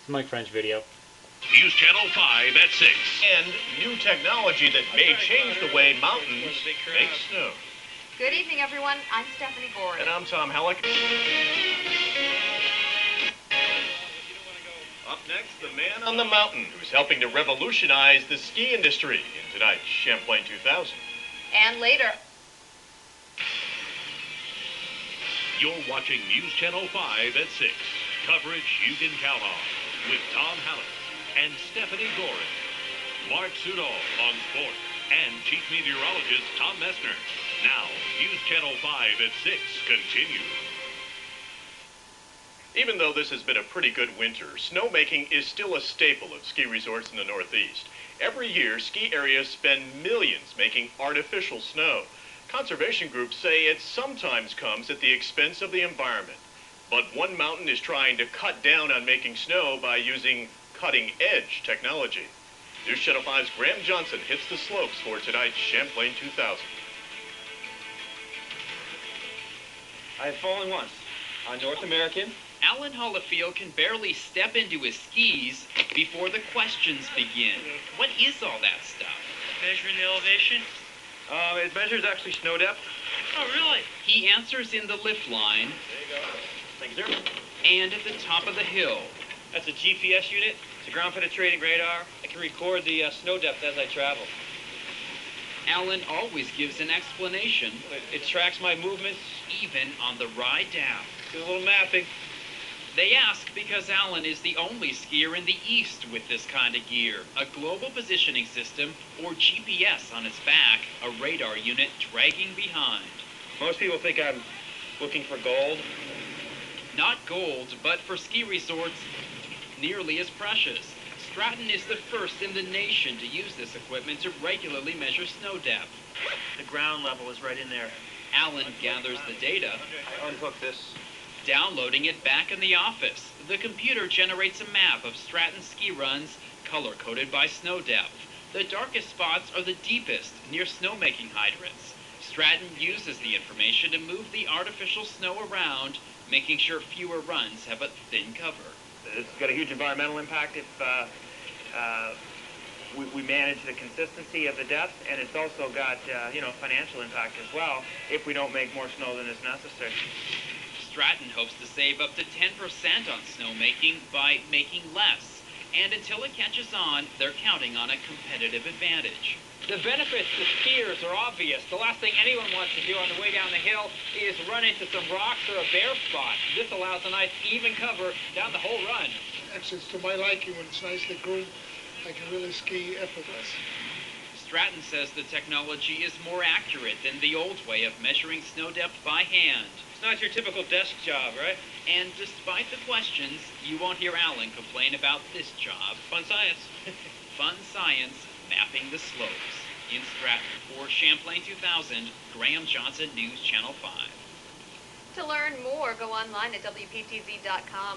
Mike French video. News Channel 5 at 6. And new technology that may change the way mountains make snow. Good evening, everyone. I'm Stephanie Gordon. And I'm Tom Halleck. Up next, the man on the mountain who's helping to revolutionize the ski industry in tonight's Champlain 2000. And later. You're watching News Channel 5 at 6. Coverage you can count on with Tom Halleck and Stephanie Gorin. Mark Sudol on sport and Chief Meteorologist Tom Messner. Now, News Channel 5 at 6 continues. Even though this has been a pretty good winter, snowmaking is still a staple of ski resorts in the Northeast. Every year, ski areas spend millions making artificial snow. Conservation groups say it sometimes comes at the expense of the environment. But one mountain is trying to cut down on making snow by using cutting-edge technology. News Channel 5's Graham Johnson hits the slopes for tonight's Champlain 2000. I have fallen once on North American. Alan Holifield can barely step into his skis before the questions begin. What is all that stuff? Measuring the elevation? It measures actually snow depth. Oh, really? He answers in the lift line. There you go. Thank you, sir. And at the top of the hill. That's a GPS unit. It's a ground penetrating radar. I can record the snow depth as I travel. Alan always gives an explanation. It tracks my movements. Even on the ride down. Do a little mapping. They ask because Alan is the only skier in the East with this kind of gear. A global positioning system, or GPS on its back, a radar unit dragging behind. Most people think I'm looking for gold. Not gold, but for ski resorts, nearly as precious. Stratton is the first in the nation to use this equipment to regularly measure snow depth. The ground level is right in there. Alan gathers the data, I unhook this. downloading it back in the office. The computer generates a map of Stratton ski runs, color-coded by snow depth. The darkest spots are the deepest, near snowmaking hydrants. Stratton uses the information to move the artificial snow around, making sure fewer runs have a thin cover. It's got a huge environmental impact if we manage the consistency of the depth, and it's also got financial impact as well if we don't make more snow than is necessary. Stratton hopes to save up to 10% on snowmaking by making less. And until it catches on, they're counting on a competitive advantage. The benefits to skiers are obvious. The last thing anyone wants to do on the way down the hill is run into some rocks or a bare spot. This allows a nice even cover down the whole run. Actually, it's to my liking when it's nicely groomed. I can really ski effortless. Stratton says the technology is more accurate than the old way of measuring snow depth by hand. It's not your typical desk job, right? And despite the questions, you won't hear Alan complain about this job. Fun science. Fun science, mapping the slopes. In Stratton for Champlain 2000, Graham Johnson, News Channel 5. To learn more, go online at WPTZ.com.